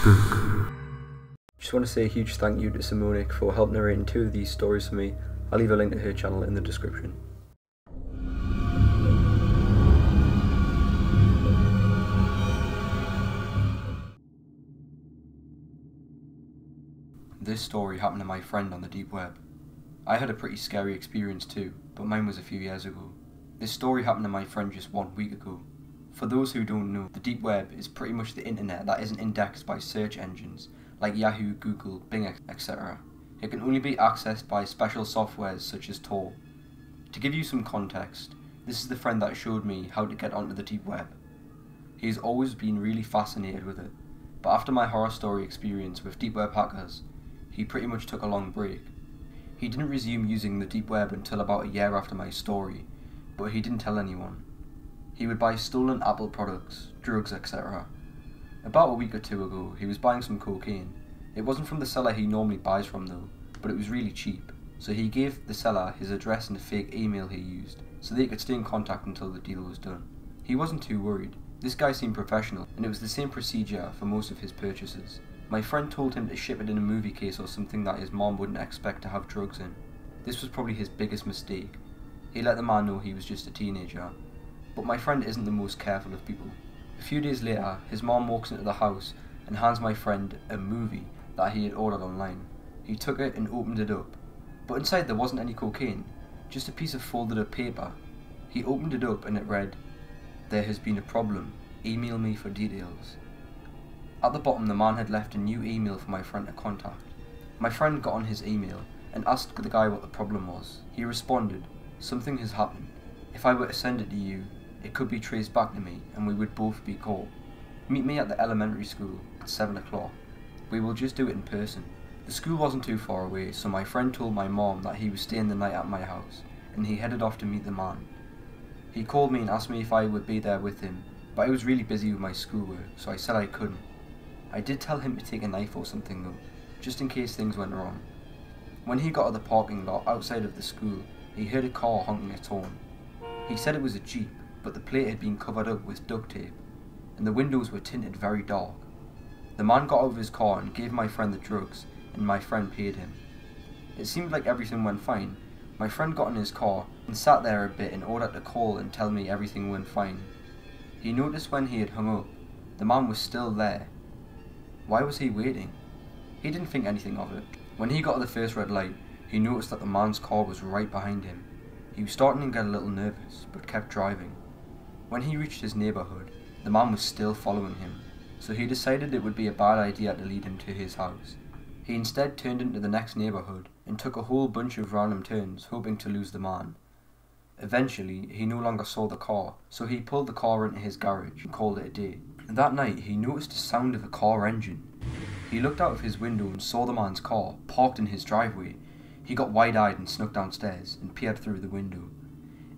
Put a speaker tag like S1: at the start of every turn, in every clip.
S1: Just want to say a huge thank you to Simonic for helping narrating 2 of these stories for me. I'll leave a link to her channel in the description. This story happened to my friend on the deep web. I had a pretty scary experience too, but mine was a few years ago. This story happened to my friend just 1 week ago. For those who don't know, the deep web is pretty much the internet that isn't indexed by search engines like Yahoo, Google, Bing, etc. It can only be accessed by special softwares such as Tor. To give you some context, this is the friend that showed me how to get onto the deep web. He's always been really fascinated with it, but after my horror story experience with deep web hackers, he pretty much took a long break. He didn't resume using the deep web until about a year after my story, but he didn't tell anyone. He would buy stolen Apple products, drugs, etc. About a week or 2 ago, he was buying some cocaine. It wasn't from the seller he normally buys from though, but it was really cheap, so he gave the seller his address and a fake email he used, so they could stay in contact until the deal was done. He wasn't too worried. This guy seemed professional, and it was the same procedure for most of his purchases. My friend told him to ship it in a movie case or something that his mom wouldn't expect to have drugs in. This was probably his biggest mistake. He let the man know he was just a teenager. But my friend isn't the most careful of people. A few days later, his mom walks into the house and hands my friend a movie that he had ordered online. He took it and opened it up, but inside there wasn't any cocaine, just a piece of folded up paper. He opened it up and it read, "There has been a problem, email me for details." At the bottom the man had left a new email for my friend to contact. My friend got on his email and asked the guy what the problem was. He responded, "Something has happened. If I were to send it to you, it could be traced back to me and we would both be caught. Meet me at the elementary school at 7 o'clock. We will just do it in person." The school wasn't too far away, so my friend told my mom that he was staying the night at my house, and he headed off to meet the man. He called me and asked me if I would be there with him, but I was really busy with my schoolwork, so I said I couldn't. I did tell him to take a knife or something though, just in case things went wrong. When he got to the parking lot outside of the school, he heard a car honking its horn. He said it was a Jeep, but the plate had been covered up with duct tape, and the windows were tinted very dark. The man got out of his car and gave my friend the drugs, and my friend paid him. It seemed like everything went fine. My friend got in his car and sat there a bit in order to call and tell me everything went fine. He noticed when he had hung up, the man was still there. Why was he waiting? He didn't think anything of it. When he got to the first red light, he noticed that the man's car was right behind him. He was starting to get a little nervous, but kept driving. When he reached his neighbourhood, the man was still following him, so he decided it would be a bad idea to lead him to his house. He instead turned into the next neighbourhood and took a whole bunch of random turns, hoping to lose the man. Eventually, he no longer saw the car, so he pulled the car into his garage and called it a day. That night, he noticed the sound of a car engine. He looked out of his window and saw the man's car, parked in his driveway. He got wide-eyed and snuck downstairs and peered through the window.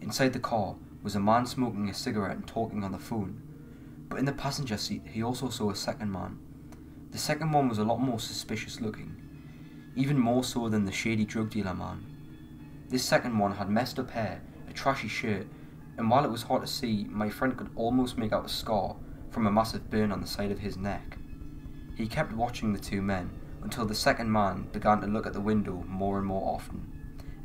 S1: Inside the car was a man smoking a cigarette and talking on the phone. But in the passenger seat, he also saw a second man. The second one was a lot more suspicious looking, even more so than the shady drug dealer man. This second one had messed up hair, a trashy shirt, and while it was hard to see, my friend could almost make out a scar from a massive burn on the side of his neck. He kept watching the 2 men until the second man began to look at the window more and more often.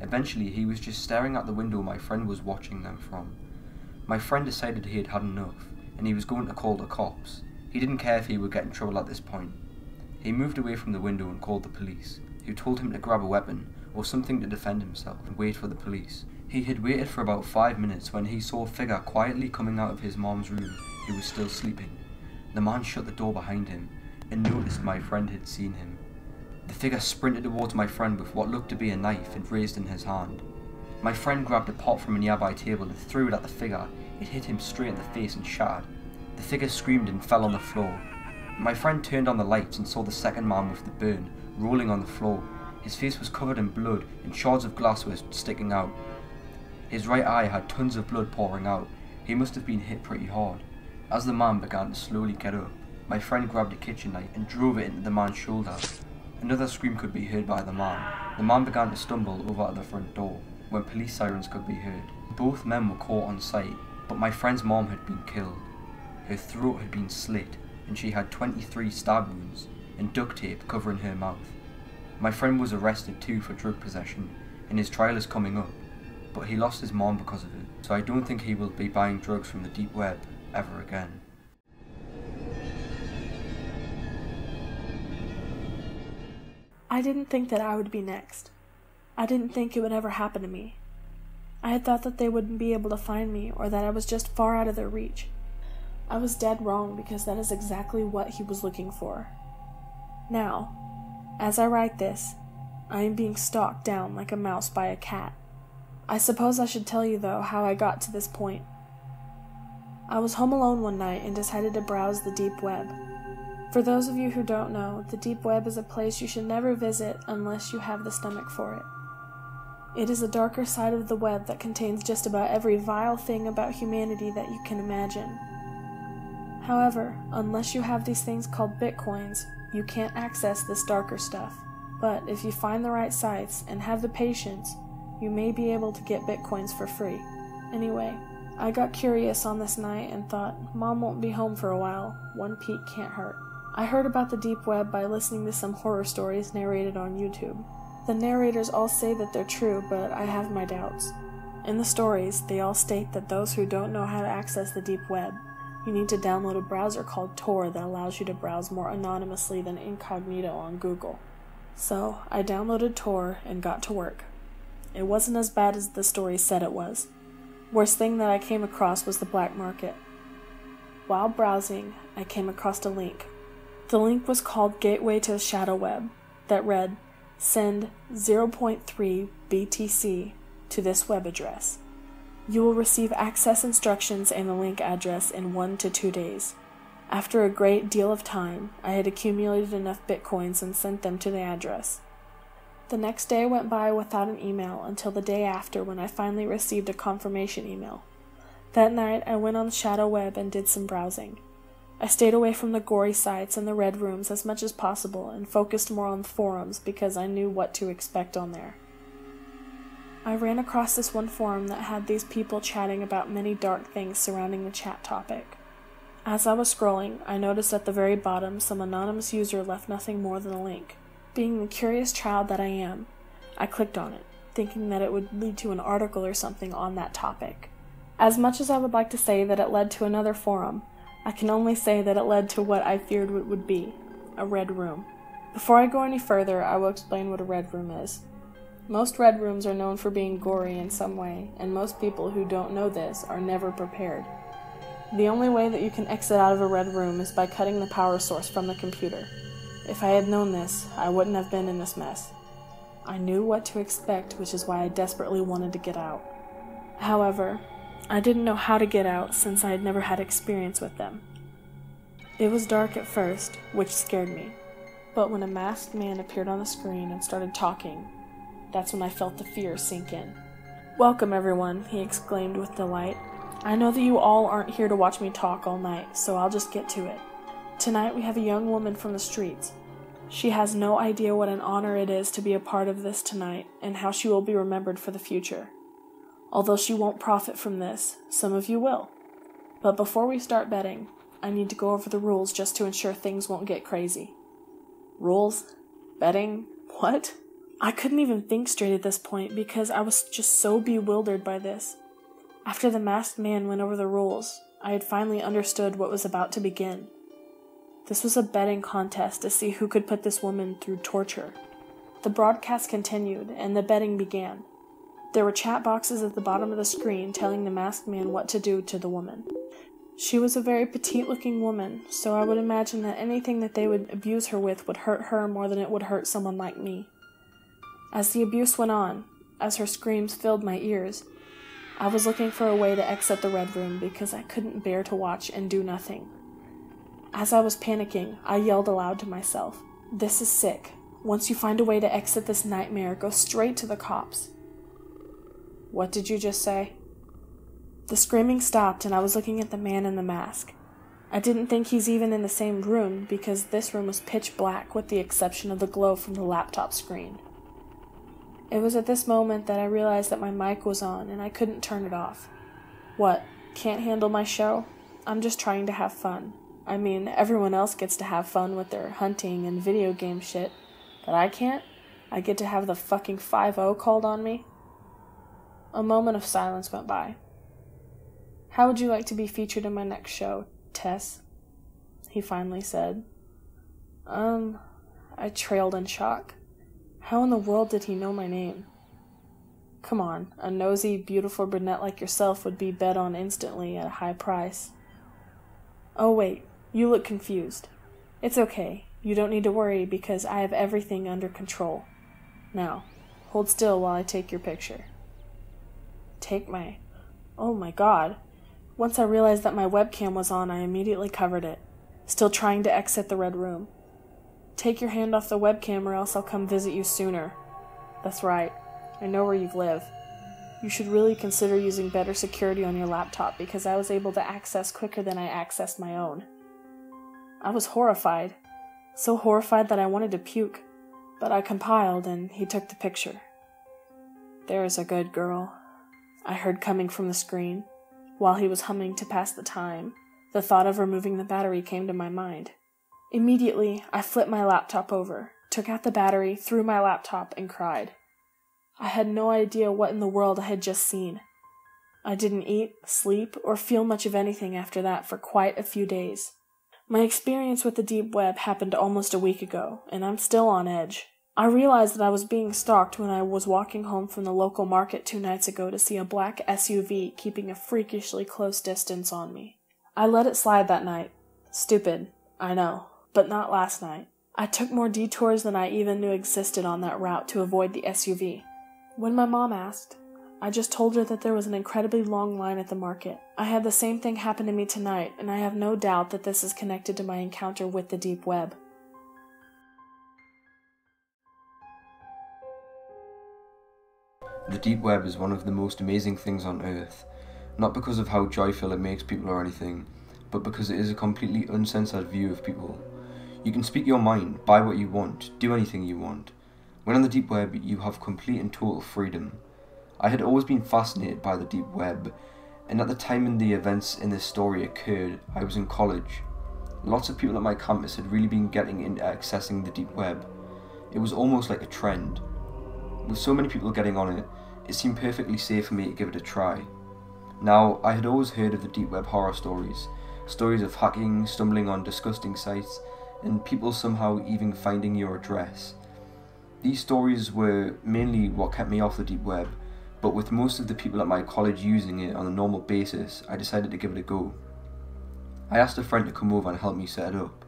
S1: Eventually, he was just staring at the window my friend was watching them from. My friend decided he had had enough, and he was going to call the cops. He didn't care if he would get in trouble at this point. He moved away from the window and called the police, who told him to grab a weapon or something to defend himself and wait for the police. He had waited for about 5 minutes when he saw a figure quietly coming out of his mom's room who was still sleeping. The man shut the door behind him and noticed my friend had seen him. The figure sprinted towards my friend with what looked to be a knife and raised in his hand. My friend grabbed a pot from a nearby table and threw it at the figure. It hit him straight in the face and shattered. The figure screamed and fell on the floor. My friend turned on the lights and saw the second man with the burn rolling on the floor. His face was covered in blood and shards of glass were sticking out. His right eye had tons of blood pouring out. He must have been hit pretty hard. As the man began to slowly get up, my friend grabbed a kitchen knife and drove it into the man's shoulder. Another scream could be heard by the man. The man began to stumble over to the front door, when police sirens could be heard. Both men were caught on sight, but my friend's mom had been killed. Her throat had been slit, and she had 23 stab wounds and duct tape covering her mouth. My friend was arrested too for drug possession, and his trial is coming up, but he lost his mom because of it, so I don't think he will be buying drugs from the deep web ever again.
S2: I didn't think that I would be next. I didn't think it would ever happen to me. I had thought that they wouldn't be able to find me, or that I was just far out of their reach. I was dead wrong, because that is exactly what he was looking for. Now, as I write this, I am being stalked down like a mouse by a cat. I suppose I should tell you, though, how I got to this point. I was home alone one night and decided to browse the deep web. For those of you who don't know, the deep web is a place you should never visit unless you have the stomach for it. It is a darker side of the web that contains just about every vile thing about humanity that you can imagine. However, unless you have these things called bitcoins, you can't access this darker stuff. But if you find the right sites and have the patience, you may be able to get bitcoins for free. Anyway, I got curious on this night and thought, Mom won't be home for a while, one peek can't hurt. I heard about the deep web by listening to some horror stories narrated on YouTube. The narrators all say that they're true, but I have my doubts. In the stories, they all state that those who don't know how to access the deep web, you need to download a browser called Tor that allows you to browse more anonymously than incognito on Google. So, I downloaded Tor and got to work. It wasn't as bad as the story said it was. Worst thing that I came across was the black market. While browsing, I came across a link. The link was called Gateway to the Shadow Web, that read, send 0.3 BTC to this web address. You will receive access instructions and the link address in 1 to 2 days. After a great deal of time, I had accumulated enough bitcoins and sent them to the address. The next day went by without an email until the day after, when I finally received a confirmation email. That night, I went on the Shadow Web and did some browsing. I stayed away from the gory sites and the red rooms as much as possible and focused more on the forums because I knew what to expect on there. I ran across this one forum that had these people chatting about many dark things surrounding the chat topic. As I was scrolling, I noticed at the very bottom some anonymous user left nothing more than a link. Being the curious child that I am, I clicked on it, thinking that it would lead to an article or something on that topic. As much as I would like to say that it led to another forum, I can only say that it led to what I feared it would be, a red room. Before I go any further, I will explain what a red room is. Most red rooms are known for being gory in some way, and most people who don't know this are never prepared. The only way that you can exit out of a red room is by cutting the power source from the computer. If I had known this, I wouldn't have been in this mess. I knew what to expect, which is why I desperately wanted to get out. However, I didn't know how to get out since I had never had experience with them. It was dark at first, which scared me, but when a masked man appeared on the screen and started talking, that's when I felt the fear sink in. "Welcome, everyone," he exclaimed with delight. "I know that you all aren't here to watch me talk all night, so I'll just get to it. Tonight we have a young woman from the streets. She has no idea what an honor it is to be a part of this tonight and how she will be remembered for the future. Although she won't profit from this, some of you will. But before we start betting, I need to go over the rules just to ensure things won't get crazy." Rules? Betting? What? I couldn't even think straight at this point because I was just so bewildered by this. After the masked man went over the rules, I had finally understood what was about to begin. This was a betting contest to see who could put this woman through torture. The broadcast continued, and the betting began. There were chat boxes at the bottom of the screen telling the masked man what to do to the woman. She was a very petite-looking woman, so I would imagine that anything that they would abuse her with would hurt her more than it would hurt someone like me. As the abuse went on, as her screams filled my ears, I was looking for a way to exit the red room because I couldn't bear to watch and do nothing. As I was panicking, I yelled aloud to myself, "This is sick. Once you find a way to exit this nightmare, go straight to the cops." "What did you just say?" The screaming stopped and I was looking at the man in the mask. I didn't think he's even in the same room because this room was pitch black with the exception of the glow from the laptop screen. It was at this moment that I realized that my mic was on and I couldn't turn it off. What, can't handle my show? I'm just trying to have fun. I mean, everyone else gets to have fun with their hunting and video game shit, but I can't? I get to have the fucking 5-0 called on me? A moment of silence went by. How would you like to be featured in my next show, Tess? He finally said. I trailed in shock. How in the world did he know my name? Come on, a nosy, beautiful brunette like yourself would be bet on instantly at a high price. Oh wait, you look confused. It's okay, you don't need to worry because I have everything under control. Now, hold still while I take your picture. Oh my god. Once I realized that my webcam was on, I immediately covered it, still trying to exit the red room. Take your hand off the webcam or else I'll come visit you sooner. That's right, I know where you live. You should really consider using better security on your laptop because I was able to access quicker than I accessed my own. I was horrified. So horrified that I wanted to puke, but I compiled and he took the picture. There's a good girl, I heard coming from the screen. While he was humming to pass the time, the thought of removing the battery came to my mind. Immediately, I flipped my laptop over, took out the battery, threw my laptop, and cried. I had no idea what in the world I had just seen. I didn't eat, sleep, or feel much of anything after that for quite a few days. My experience with the deep web happened almost a week ago, and I'm still on edge. I realized that I was being stalked when I was walking home from the local market 2 nights ago to see a black SUV keeping a freakishly close distance on me. I let it slide that night. Stupid, I know, but not last night. I took more detours than I even knew existed on that route to avoid the SUV. When my mom asked, I just told her that there was an incredibly long line at the market. I had the same thing happen to me tonight, and I have no doubt that this is connected to my encounter with the deep web.
S1: The deep web is one of the most amazing things on earth, not because of how joyful it makes people or anything, but because it is a completely uncensored view of people. You can speak your mind, buy what you want, do anything you want. When on the deep web, you have complete and total freedom. I had always been fascinated by the deep web, and at the time when the events in this story occurred, I was in college. Lots of people at my campus had really been getting into accessing the deep web. It was almost like a trend. With so many people getting on it, it seemed perfectly safe for me to give it a try. Now, I had always heard of the deep web horror stories of hacking, stumbling on disgusting sites, and people somehow even finding your address. These stories were mainly what kept me off the deep web, but with most of the people at my college using it on a normal basis, I decided to give it a go. I asked a friend to come over and help me set it up.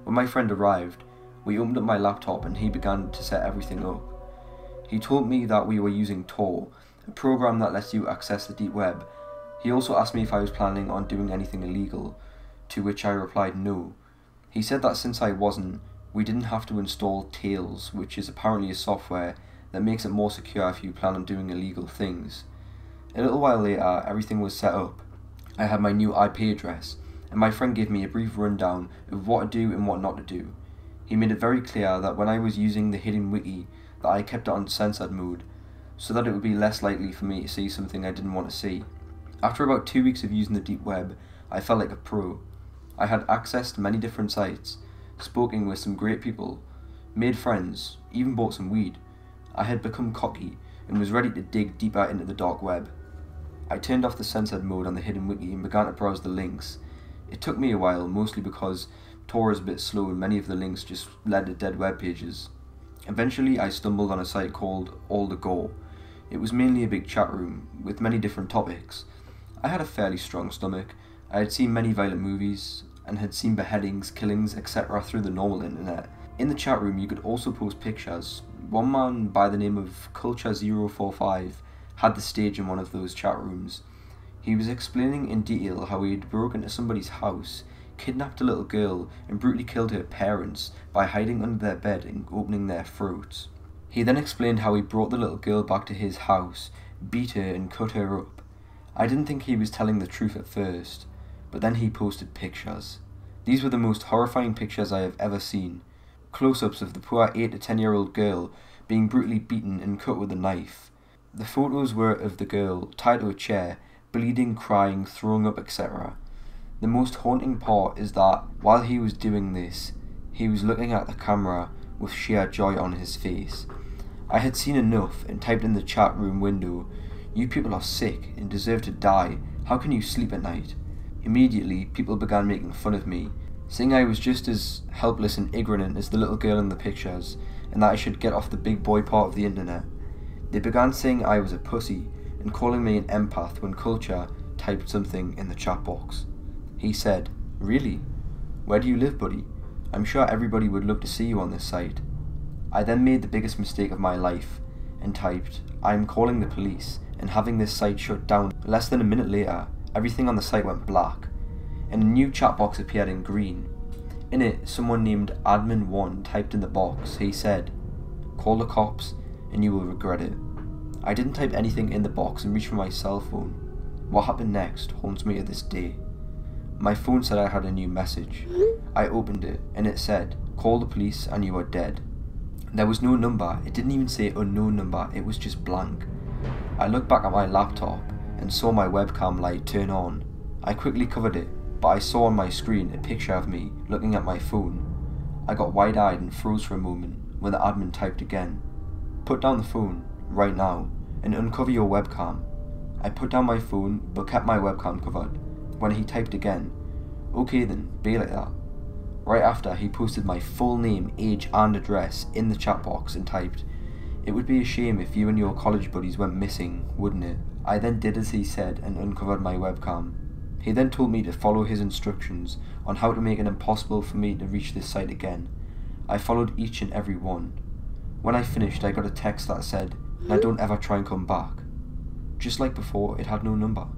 S1: When my friend arrived, we opened up my laptop and he began to set everything up. He told me that we were using Tor, a program that lets you access the deep web. He also asked me if I was planning on doing anything illegal, to which I replied no. He said that since I wasn't, we didn't have to install Tails, which is apparently a software that makes it more secure if you plan on doing illegal things. A little while later, everything was set up. I had my new IP address, and my friend gave me a brief rundown of what to do and what not to do. He made it very clear that when I was using the hidden wiki, that I kept it on censored mode, so that it would be less likely for me to see something I didn't want to see. After about 2 weeks of using the deep web, I felt like a pro. I had accessed many different sites, spoken with some great people, made friends, even bought some weed. I had become cocky and was ready to dig deeper into the dark web. I turned off the censored mode on the hidden wiki and began to browse the links. It took me a while, mostly because Tor is a bit slow and many of the links just led to dead web pages. Eventually I stumbled on a site called All the Gore. It was mainly a big chat room with many different topics. I had a fairly strong stomach. I had seen many violent movies and had seen beheadings, killings, etc. through the normal internet. In the chat room you could also post pictures. One man by the name of Culture045 had the stage in one of those chat rooms. He was explaining in detail how he had broken into somebody's house, kidnapped a little girl and brutally killed her parents by hiding under their bed and opening their throats. He then explained how he brought the little girl back to his house, beat her and cut her up. I didn't think he was telling the truth at first, but then he posted pictures. These were the most horrifying pictures I have ever seen. Close-ups of the poor 8 to 10-year-old girl being brutally beaten and cut with a knife. The photos were of the girl tied to a chair, bleeding, crying, throwing up, etc. The most haunting part is that while he was doing this, he was looking at the camera with sheer joy on his face. I had seen enough and typed in the chat room window, "You people are sick and deserve to die. How can you sleep at night?" Immediately, people began making fun of me, saying I was just as helpless and ignorant as the little girl in the pictures, and that I should get off the big boy part of the internet. They began saying I was a pussy and calling me an empath when Culture typed something in the chat box. He said, "Really? Where do you live, buddy? I'm sure everybody would love to see you on this site." I then made the biggest mistake of my life and typed, "I am calling the police and having this site shut down." Less than a minute later, everything on the site went black, and a new chat box appeared in green. In it, someone named Admin1 typed in the box. He said, "Call the cops and you will regret it." I didn't type anything in the box and reached for my cell phone. What happened next haunts me to this day. My phone said I had a new message. I opened it and it said, "Call the police and you are dead." There was no number. It didn't even say unknown number, it was just blank. I looked back at my laptop and saw my webcam light turn on. I quickly covered it, but I saw on my screen a picture of me looking at my phone. I got wide-eyed and froze for a moment when the admin typed again, "Put down the phone, right now, and uncover your webcam." I put down my phone but kept my webcam covered. When he typed again, "Okay then, be like that." Right after, he posted my full name, age and address in the chat box and typed, "It would be a shame if you and your college buddies went missing, wouldn't it?" I then did as he said and uncovered my webcam. He then told me to follow his instructions on how to make it impossible for me to reach this site again. I followed each and every one. When I finished, I got a text that said, "Now don't ever try and come back." Just like before, it had no number.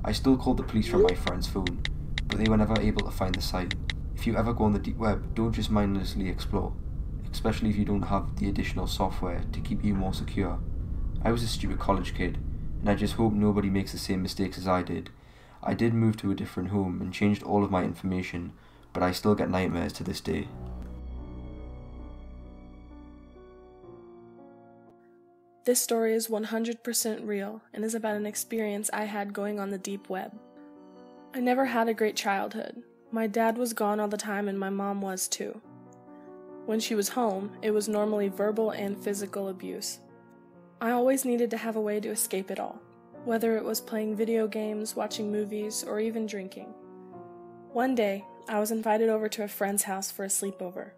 S1: I still called the police from my friend's phone, but they were never able to find the site. If you ever go on the deep web, don't just mindlessly explore, especially if you don't have the additional software to keep you more secure. I was a stupid college kid, and I just hope nobody makes the same mistakes as I did. I did move to a different home and changed all of my information, but I still get nightmares to this day.
S2: This story is 100% real and is about an experience I had going on the deep web. I never had a great childhood. My dad was gone all the time and my mom was too. When she was home, it was normally verbal and physical abuse. I always needed to have a way to escape it all, whether it was playing video games, watching movies, or even drinking. One day, I was invited over to a friend's house for a sleepover.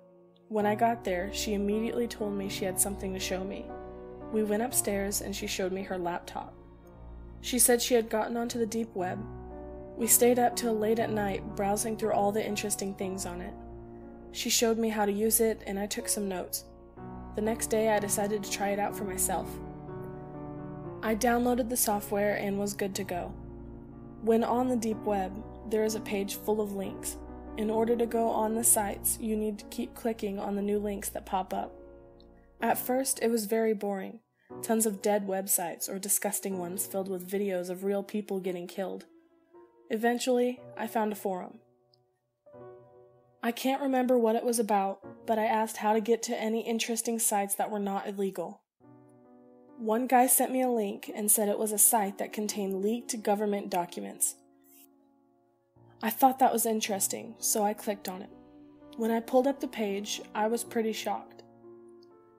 S2: When I got there, she immediately told me she had something to show me. We went upstairs and she showed me her laptop. She said she had gotten onto the deep web. We stayed up till late at night browsing through all the interesting things on it. She showed me how to use it and I took some notes. The next day I decided to try it out for myself. I downloaded the software and was good to go. When on the deep web, there is a page full of links. In order to go on the sites, you need to keep clicking on the new links that pop up. At first, it was very boring. Tons of dead websites or disgusting ones filled with videos of real people getting killed. Eventually, I found a forum. I can't remember what it was about, but I asked how to get to any interesting sites that were not illegal. One guy sent me a link and said it was a site that contained leaked government documents. I thought that was interesting, so I clicked on it. When I pulled up the page, I was pretty shocked.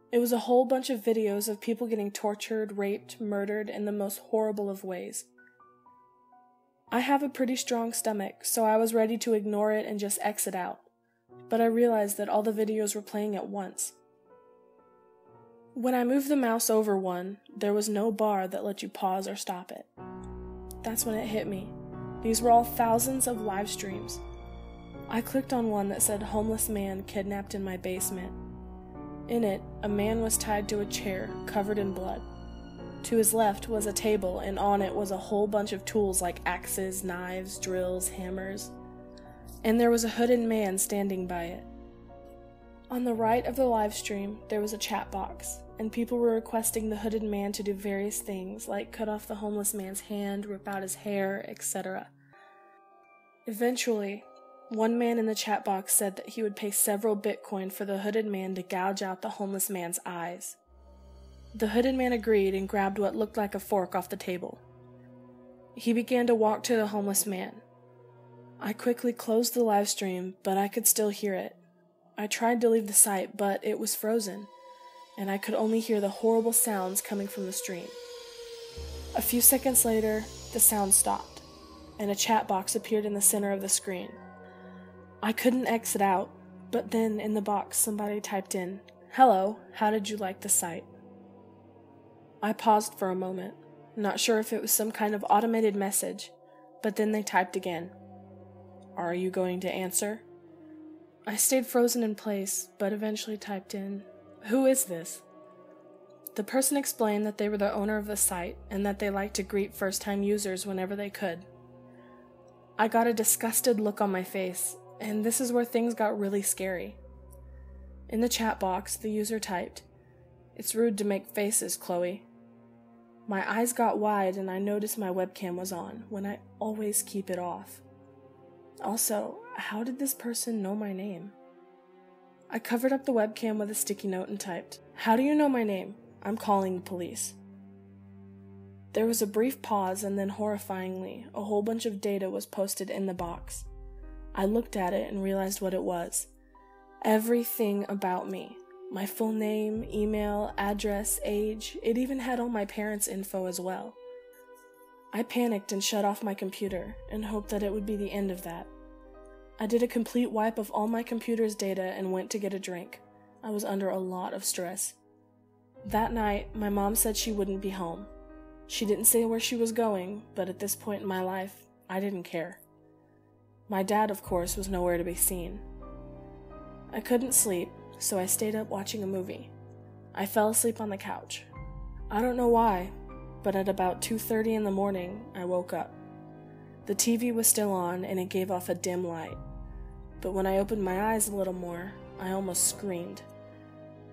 S2: It was a whole bunch of videos of people getting tortured, raped, murdered in the most horrible of ways. I have a pretty strong stomach, so I was ready to ignore it and just exit out. But I realized that all the videos were playing at once. When I moved the mouse over one, there was no bar that let you pause or stop it. That's when it hit me. These were all thousands of live streams. I clicked on one that said "Homeless man kidnapped in my basement." In it, a man was tied to a chair, covered in blood. To his left was a table, and on it was a whole bunch of tools like axes, knives, drills, hammers. And there was a hooded man standing by it. On the right of the live stream, there was a chat box, and people were requesting the hooded man to do various things, like cut off the homeless man's hand, rip out his hair, etc. Eventually, one man in the chat box said that he would pay several Bitcoin for the hooded man to gouge out the homeless man's eyes. The hooded man agreed and grabbed what looked like a fork off the table. He began to walk to the homeless man. I quickly closed the live stream, but I could still hear it. I tried to leave the site, but it was frozen, and I could only hear the horrible sounds coming from the stream. A few seconds later, the sound stopped, and a chat box appeared in the center of the screen. I couldn't exit out, but then in the box somebody typed in, "Hello, how did you like the site?" I paused for a moment, not sure if it was some kind of automated message, but then they typed again, "Are you going to answer?" I stayed frozen in place, but eventually typed in, "Who is this?" The person explained that they were the owner of the site and that they liked to greet first-time users whenever they could. I got a disgusted look on my face, and this is where things got really scary. In the chat box, the user typed, "It's rude to make faces, Chloe." My eyes got wide and I noticed my webcam was on, when I always keep it off. Also, how did this person know my name? I covered up the webcam with a sticky note and typed, "How do you know my name? I'm calling the police." There was a brief pause and then horrifyingly, a whole bunch of data was posted in the box. I looked at it and realized what it was. Everything about me. My full name, email, address, age, it even had all my parents' info as well. I panicked and shut off my computer and hoped that it would be the end of that. I did a complete wipe of all my computer's data and went to get a drink. I was under a lot of stress. That night, my mom said she wouldn't be home. She didn't say where she was going, but at this point in my life, I didn't care. My dad, of course, was nowhere to be seen. I couldn't sleep, so I stayed up watching a movie. I fell asleep on the couch. I don't know why, but at about 2:30 in the morning, I woke up. The TV was still on and it gave off a dim light, but when I opened my eyes a little more, I almost screamed.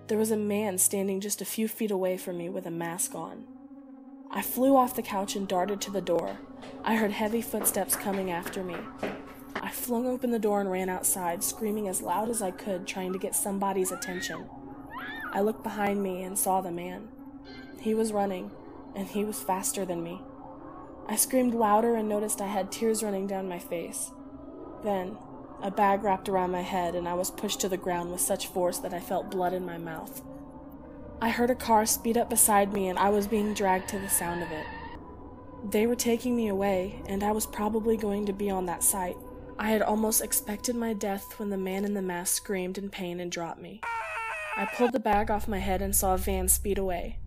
S2: There was a man standing just a few feet away from me with a mask on. I flew off the couch and darted to the door. I heard heavy footsteps coming after me. I flung open the door and ran outside, screaming as loud as I could, trying to get somebody's attention. I looked behind me and saw the man. He was running, and he was faster than me. I screamed louder and noticed I had tears running down my face. Then, a bag wrapped around my head and I was pushed to the ground with such force that I felt blood in my mouth. I heard a car speed up beside me and I was being dragged to the sound of it. They were taking me away, and I was probably going to be on that site. I had almost expected my death when the man in the mask screamed in pain and dropped me. I pulled the bag off my head and saw a van speed away,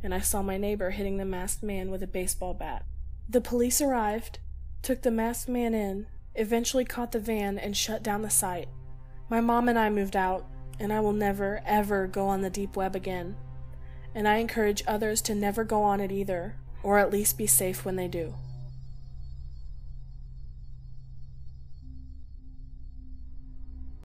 S2: and I saw my neighbor hitting the masked man with a baseball bat. The police arrived, took the masked man in, eventually caught the van and shut down the site. My mom and I moved out, and I will never, ever go on the deep web again. And I encourage others to never go on it either, or at least be safe when they do.